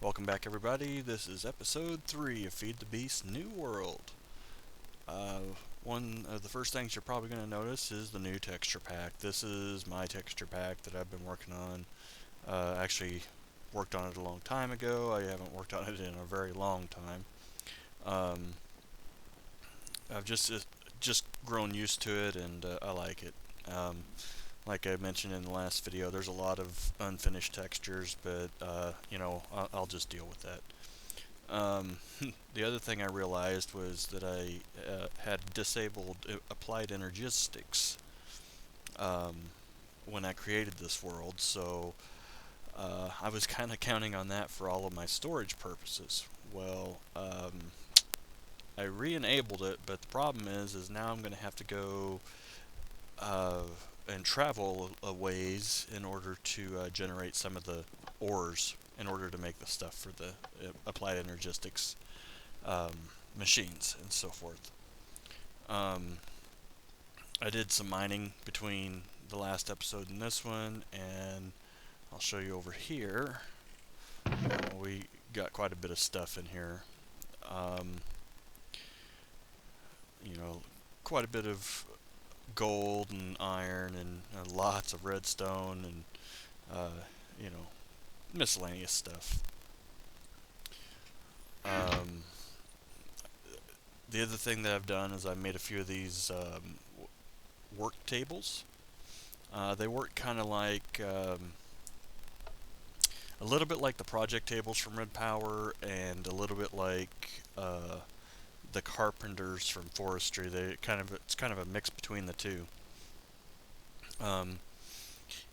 Welcome back, everybody. This is episode 3 of Feed the Beast New World. One of the first things you're probably going to notice is the new texture pack. This is my texture pack that I've been working on. Actually, worked on it a long time ago. I haven't worked on it in a very long time. I've just grown used to it, and I like it. Like I mentioned in the last video, there's a lot of unfinished textures, but I'll just deal with that. The other thing I realized was that I had disabled applied energistics when I created this world, so I was kind of counting on that for all of my storage purposes. Well, I re-enabled it, but the problem is now I'm going to have to go and travel a ways in order to generate some of the ores in order to make the stuff for the applied energistics machines and so forth. I did some mining between the last episode and this one, and I'll show you over here. We got quite a bit of stuff in here. Quite a bit of gold and iron and lots of redstone and miscellaneous stuff. The other thing that I've done is I made a few of these work tables. They work kind of like a little bit like the project tables from Red Power, and a little bit like the carpenters from forestry. It's kind of a mix between the two.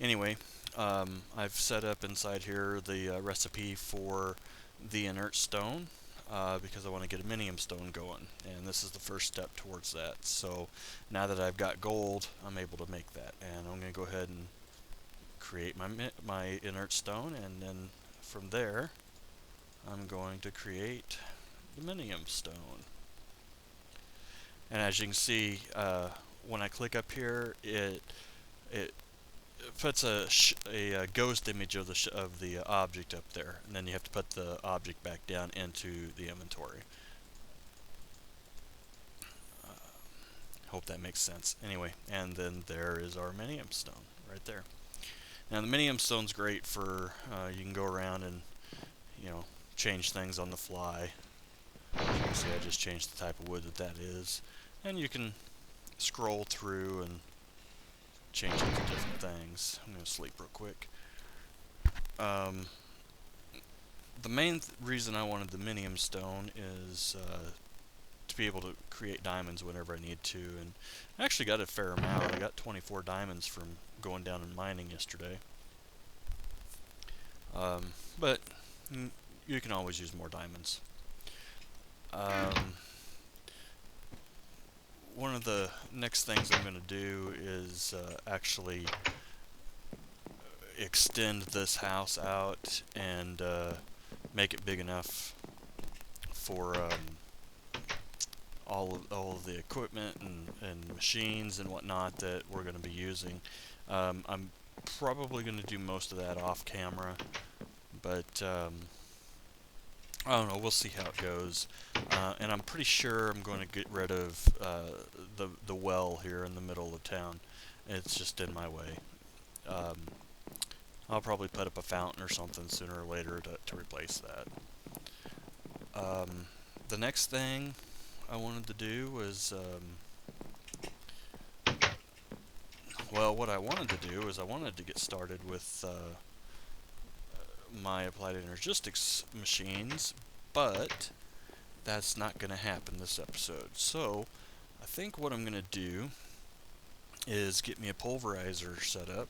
Anyway, I've set up inside here the recipe for the inert stone because I want to get a minium stone going, and this is the first step towards that. So now that I've got gold, I'm able to make that, and I'm going to go ahead and create my inert stone, and then from there I'm going to create the minium stone. And as you can see, when I click up here, it puts a ghost image of the object up there, and then you have to put the object back down into the inventory. Hope that makes sense. Anyway, and then there is our minium stone right there. Now the minium stone's great for you can go around and change things on the fly. As you can see, I just changed the type of wood that is, and you can scroll through and change it to different things. I'm going to sleep real quick. The main reason I wanted the minium stone is to be able to create diamonds whenever I need to, and I actually got a fair amount. I got 24 diamonds from going down and mining yesterday. But you can always use more diamonds. One of the next things I'm going to do is actually extend this house out and make it big enough for all of the equipment and machines and whatnot that we're going to be using. I'm probably going to do most of that off camera, but I don't know, we'll see how it goes. And I'm pretty sure I'm going to get rid of the well here in the middle of town. It's just in my way. I'll probably put up a fountain or something sooner or later to replace that. The next thing I wanted to do was, what I wanted to do is I wanted to get started with my applied energistics machines, but that's not going to happen this episode. So I think what I'm going to do is get me a pulverizer set up,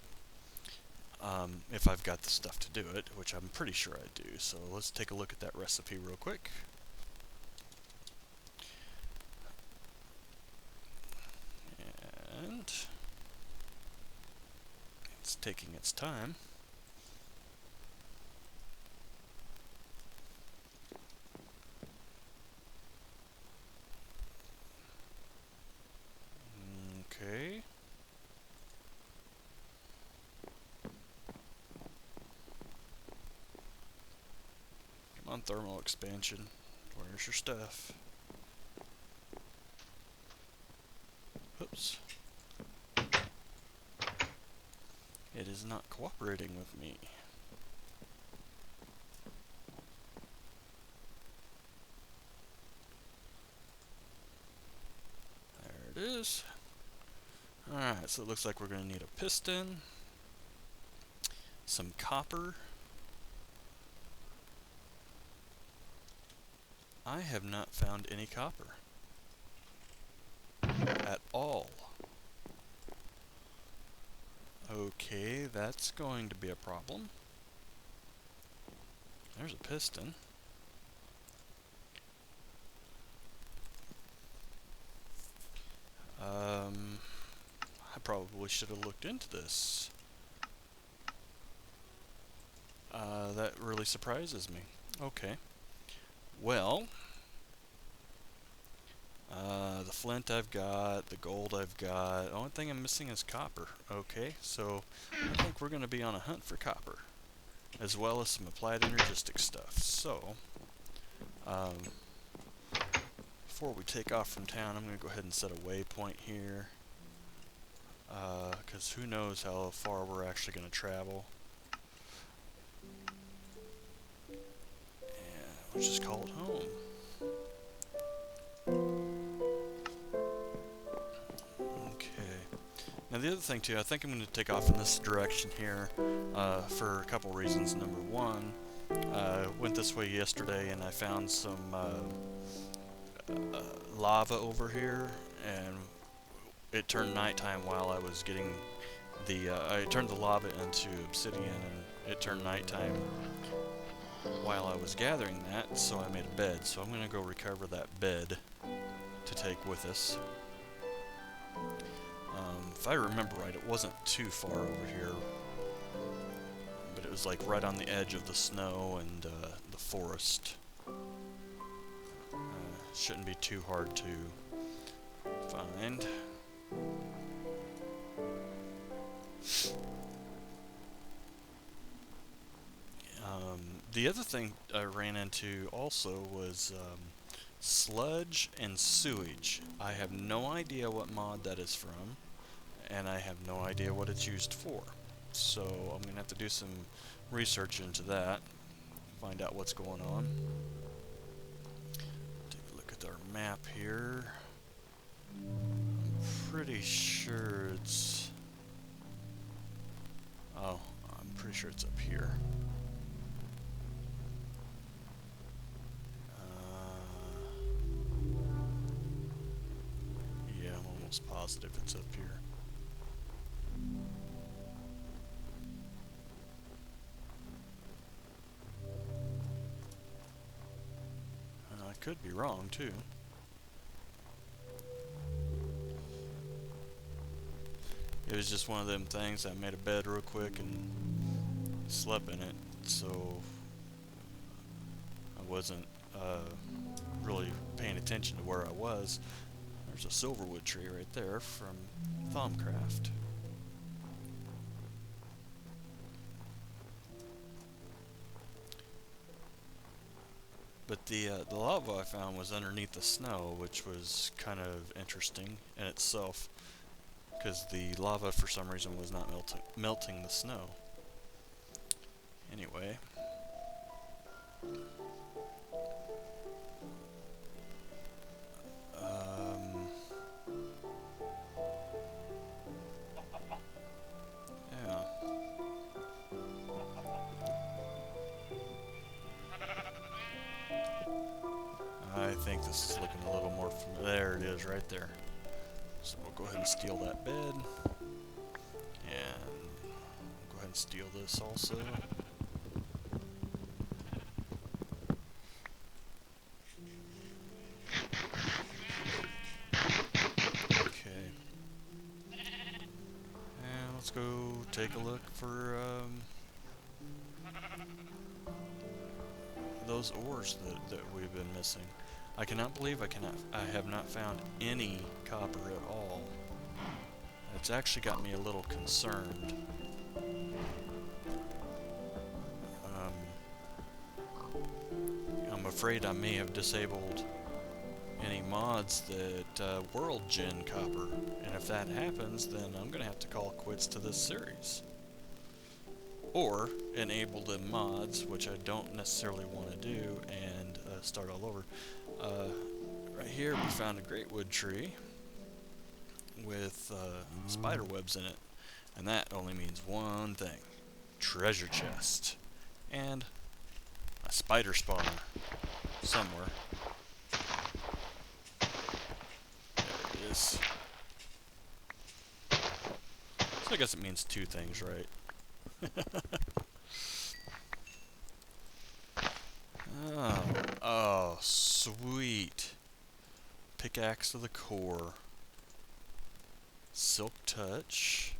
if I've got the stuff to do it, which I'm pretty sure I do. So let's take a look at that recipe real quick. And it's taking its time. Okay. on, thermal expansion. Where's your stuff? Oops. It is not cooperating with me. There it is. Alright, so it looks like we're going to need a piston, some copper. I have not found any copper at all. Okay, that's going to be a problem. There's a piston. I probably should have looked into this. That really surprises me. Okay. Well, the flint I've got, the gold I've got. The only thing I'm missing is copper. Okay, so I think we're going to be on a hunt for copper, as well as some applied energistic stuff. So, before we take off from town, I'm going to go ahead and set a waypoint here, because who knows how far we're actually going to travel. And we'll just call it home. Now the other thing too, I think I'm going to take off in this direction here for a couple reasons. Number one, I went this way yesterday and I found some lava over here, and it turned nighttime while I was getting the, I turned the lava into obsidian, and it turned nighttime while I was gathering that, so I made a bed. So I'm going to go recover that bed to take with us. If I remember right, it wasn't too far over here, but it was like right on the edge of the snow and the forest. Shouldn't be too hard to find. The other thing I ran into also was sludge and sewage. I have no idea what mod that is from, and I have no idea what it's used for. So I'm going to have to do some research into that, find out what's going on. Take a look at our map here. I'm pretty sure it's... oh, I'm pretty sure it's up here. Yeah, I'm almost positive it's up here. I could be wrong too. It was just one of them things. I made a bed real quick and slept in it, so I wasn't really paying attention to where I was. There's a silverwood tree right there from Thaumcraft. But the lava I found was underneath the snow, which was kind of interesting in itself, because the lava for some reason was not melting the snow. Anyway. Yeah. I think this is looking a little more familiar. There it is, right there. So we'll go ahead and steal that bed. And we'll go ahead and steal this also. Okay. And let's go take a look for those ores that we've been missing. I cannot believe I have not found any copper at all. It's actually got me a little concerned. afraid I may have disabled any mods that world gen copper, and if that happens, then I'm gonna have to call quits to this series. Or enable the mods, which I don't necessarily want to do, and start all over. Right here we found a great wood tree with spider webs in it, and that only means one thing: treasure chest and a spider spawner somewhere. There it is. So I guess it means two things, right? Oh, sweet. Pickaxe of the core. Silk touch.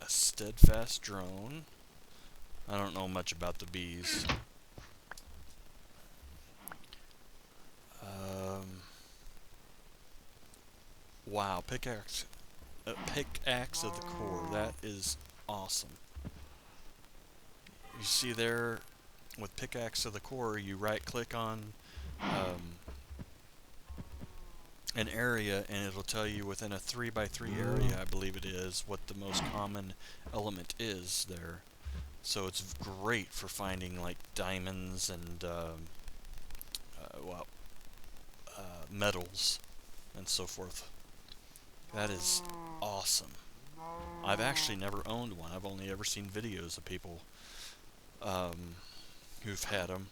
A steadfast drone. I don't know much about the bees. Wow, pickaxe of the core. That is awesome. You see there, with pickaxe of the core, you right-click on an area, and it'll tell you within a 3x3 area, I believe it is, what the most common element is there. So it's great for finding like diamonds and metals and so forth. That is awesome. I've actually never owned one. I've only ever seen videos of people who've had them.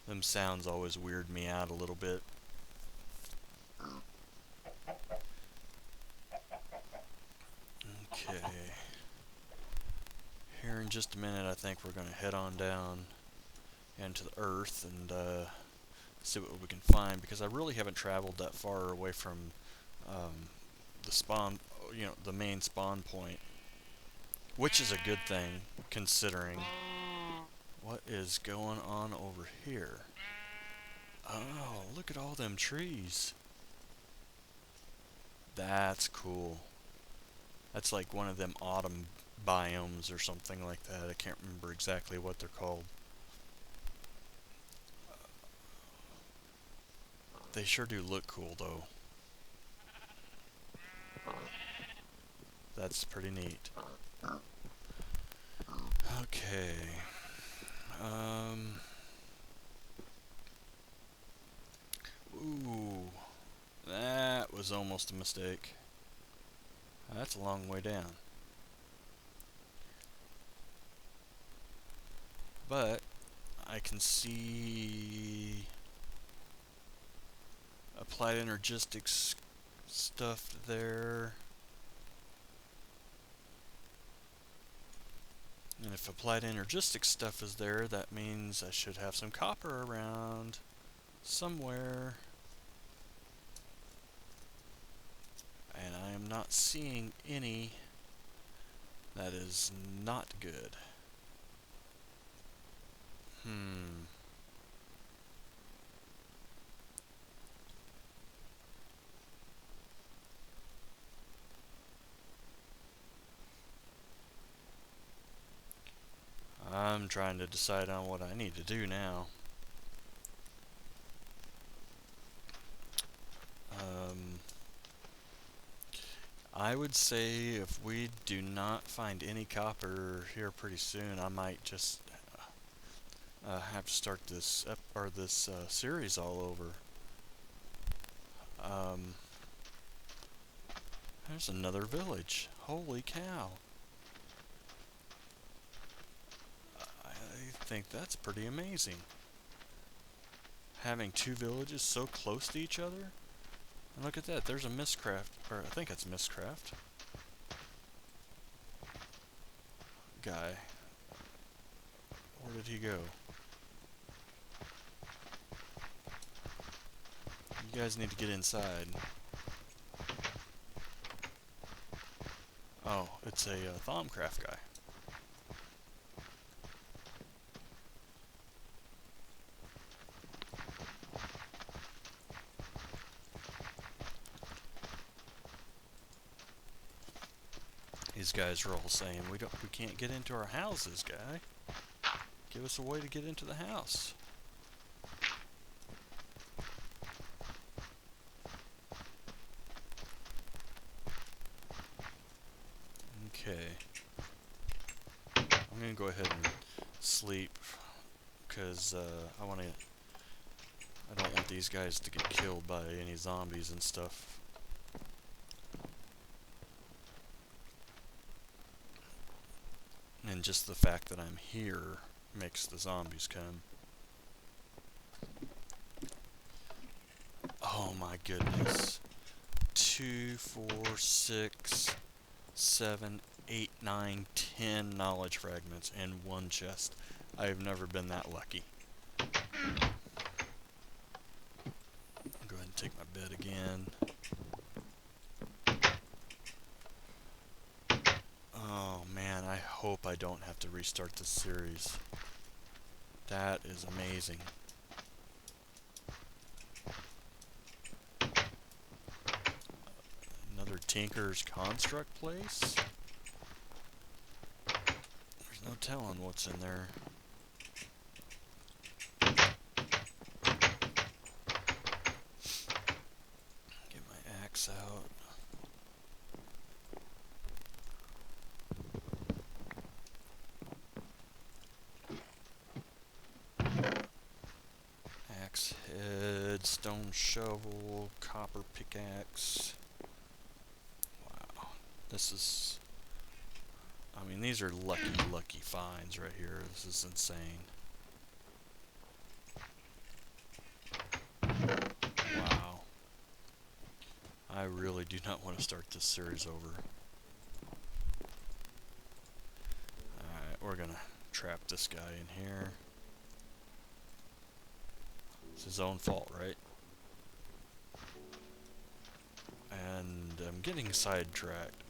Them sounds always weird me out a little bit. Okay. Here in just a minute, I think we're going to head on down into the earth and see what we can find, because I really haven't traveled that far away from the spawn, the main spawn point, which is a good thing considering what is going on over here. Oh, look at all them trees. That's cool. That's like one of them autumn biomes or something like that. I can't remember exactly what they're called. They sure do look cool, though. That's pretty neat. Okay. Ooh. That was almost a mistake. That's a long way down. But I can see applied energistics stuff there. And if applied energistics stuff is there, that means I should have some copper around somewhere. And I am not seeing any. That is not good. I'm trying to decide on what I need to do now. I would say if we do not find any copper here pretty soon, I might just have to start this series all over. There's another village. Holy cow! I think that's pretty amazing. Having two villages so close to each other. And look at that, there's a Mistcraft, or I think it's Mistcraft guy. Where did he go? You guys need to get inside. Oh, it's a Thaumcraft guy. these guys are all saying, we can't get into our houses, guy. Give us a way to get into the house. Okay. I'm gonna go ahead and sleep because I don't want these guys to get killed by any zombies and stuff. And just the fact that I'm here makes the zombies come. Oh my goodness. 2, 4, 6, 7, 8, 9, 10 knowledge fragments in one chest. I've never been that lucky. I'll go ahead and take my bed again. Oh man, I hope I don't have to restart this series. That is amazing. Another Tinker's Construct place? There's no telling what's in there. Get my axe out. Axe head, stone shovel, copper pickaxe. Wow. This is... I mean, these are lucky finds right here. This is insane. Wow. I really do not want to start this series over. Alright, we're gonna trap this guy in here. It's his own fault, right? And I'm getting sidetracked.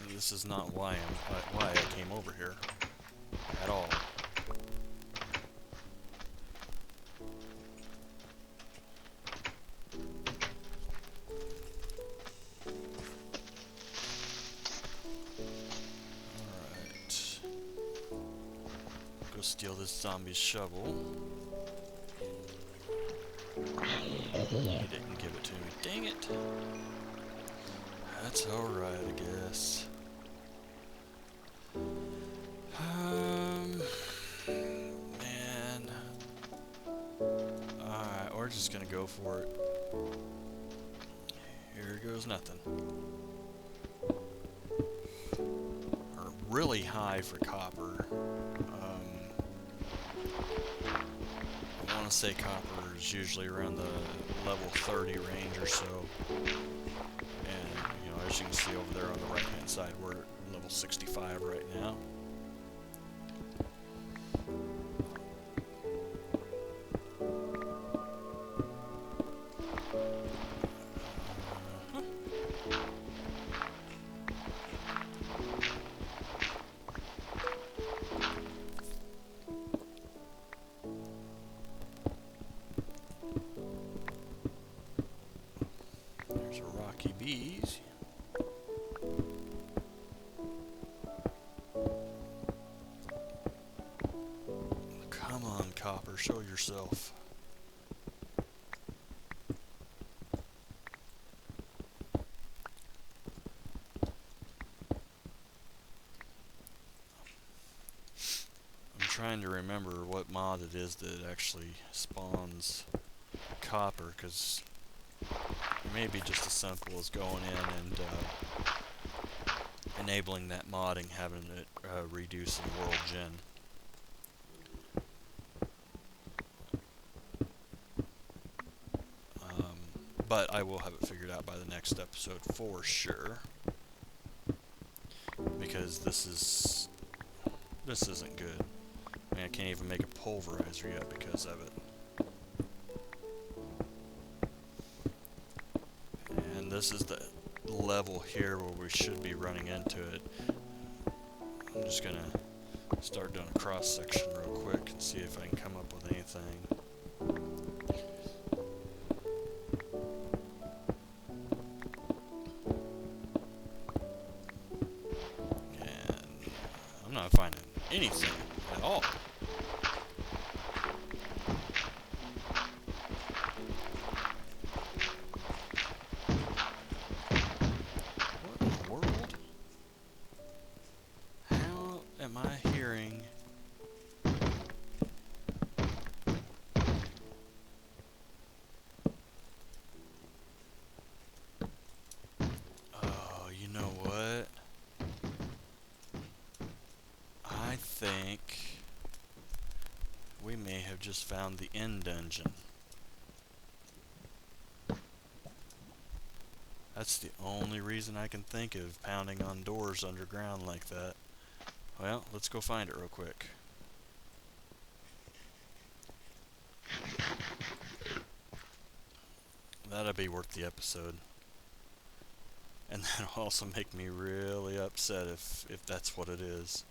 This is not why I came over here at all. Alright. Go steal this zombie's shovel. He didn't give it to me. Dang it! That's alright, I guess. Man. Alright, we're just gonna go for it. Here goes nothing. We're really high for copper. I want to say copper is usually around the level 30 range or so. And, you know, as you can see over there on the right hand side, we're at level 65 right now. There's a rocky bees. Come on, copper, show yourself. I'm trying to remember what mod it is that actually spawns copper, because maybe just as simple as going in and enabling that modding, having it reduce in world gen. But I will have it figured out by the next episode for sure, because this isn't good. I mean, I can't even make a pulverizer yet because of it. And this is the level here where we should be running into it. I'm just gonna start doing a cross section real quick and see if I can come up with anything. not finding anything at all. What in the world? How am I hearing... Oh, you know what? I think we may have just found the end dungeon. That's the only reason I can think of pounding on doors underground like that. Well, let's go find it real quick. That'll be worth the episode. And that'll also make me really upset if that's what it is.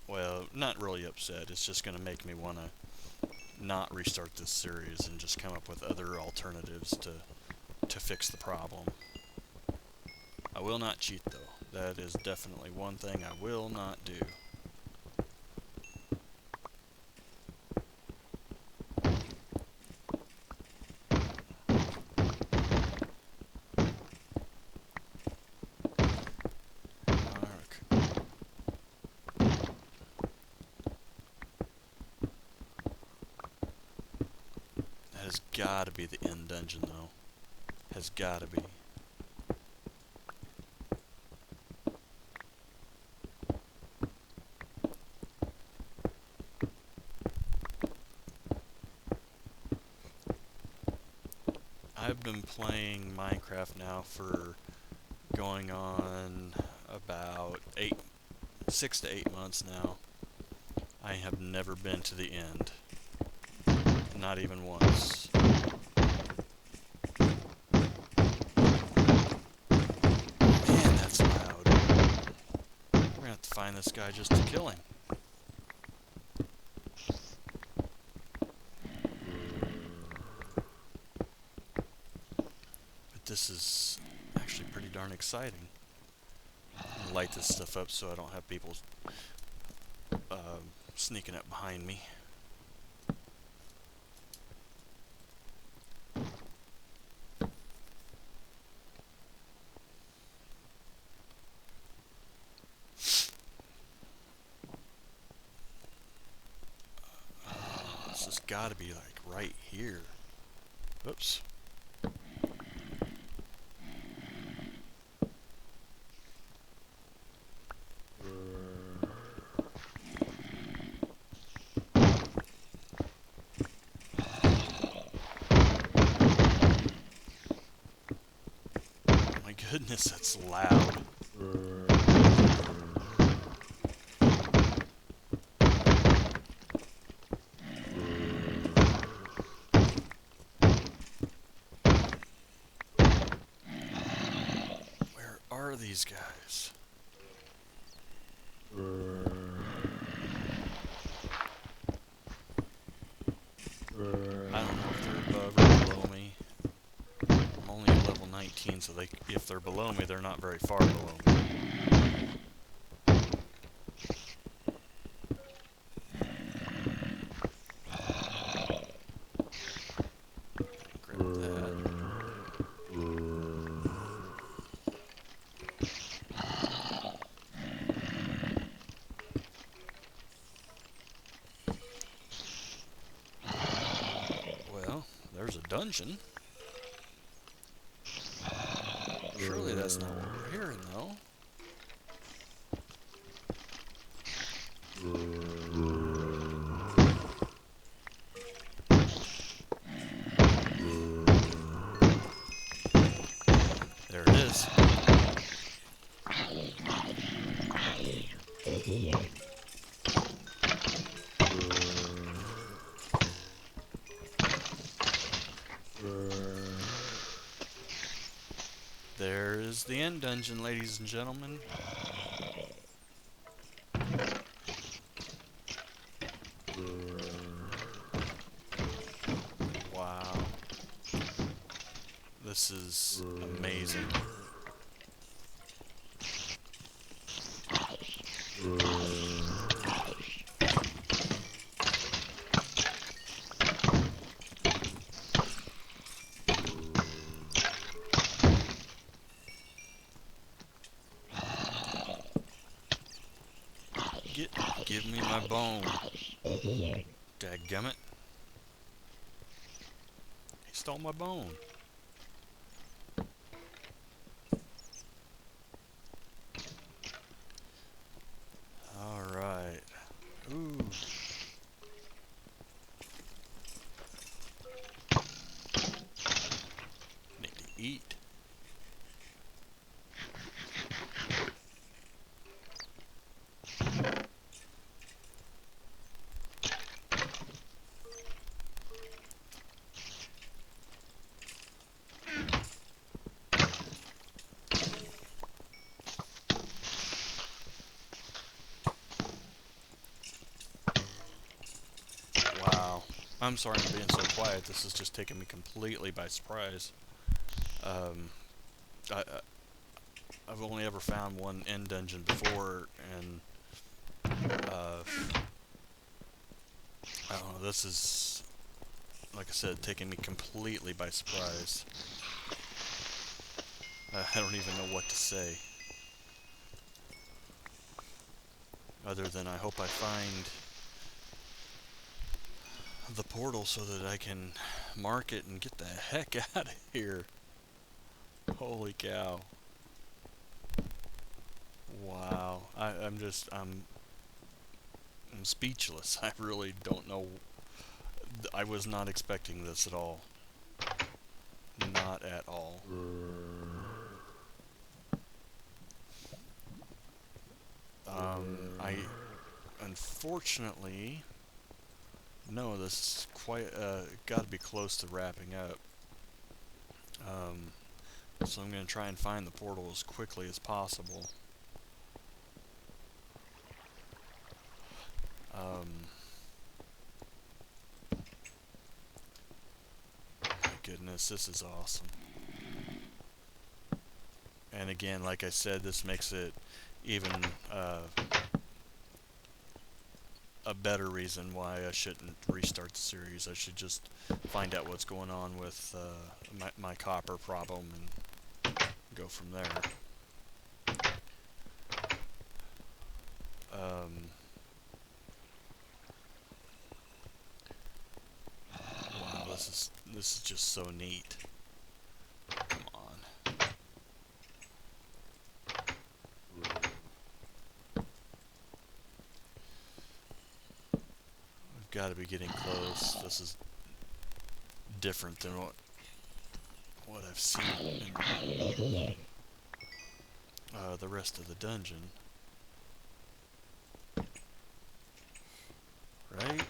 Well, not really upset. It's just going to make me want to not restart this series and just come up with other alternatives to fix the problem. I will not cheat though. That is definitely one thing I will not do. Has gotta be the end dungeon though. Has gotta be. I've been playing Minecraft now for going on about 6 to 8 months now. I have never been to the end. Not even once. Man, that's loud. We're gonna have to find this guy just to kill him. But this is actually pretty darn exciting. I'm gonna light this stuff up so I don't have people sneaking up behind me. This has got to be like right here. Oops. My goodness, that's loud. Where are these guys? I don't know if they're above or below me. I'm only at level 19, so if they're below me, they're not very far below me. Grab that. Well, there's a dungeon. Surely that's not what we're hearing, though. There it is. There is the end dungeon, ladies and gentlemen. Wow. This is amazing. Give me my bone. Dadgummit. He stole my bone. Alright. Ooh. Need to eat. Wow. I'm sorry I'm being so quiet. This is just taking me completely by surprise. Um, I've only ever found one end dungeon before, and I don't know. This is, like I said, taking me completely by surprise. I don't even know what to say, other than I hope I find the portal so that I can mark it and get the heck out of here. Holy cow. Wow. I'm speechless. I really don't know. I was not expecting this at all. Not at all. I unfortunately no. This is quite got to be close to wrapping up. So I'm going to try and find the portal as quickly as possible. My goodness, this is awesome. And again, like I said, this makes it even a better reason why I shouldn't restart the series. I should just find out what's going on with my copper problem and go from there. Wow, this is just so neat. Come on. We've got to be getting close. This is different than what I've seen in the rest of the dungeon. Right?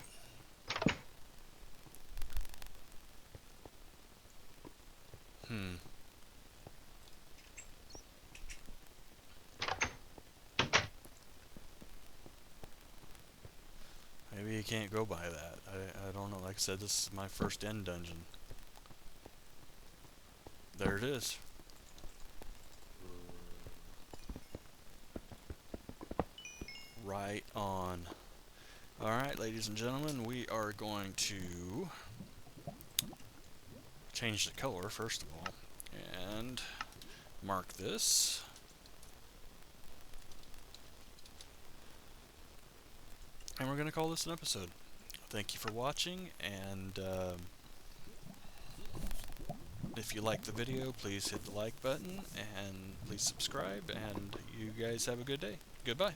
Maybe you can't go by that. I don't know. Like I said, this is my first end dungeon. There it is. Right on. Alright, ladies and gentlemen, we are going to change the color, first of all, and mark this. And we're going to call this an episode. Thank you for watching, and if you like the video, please hit the like button, and please subscribe, and you guys have a good day. Goodbye.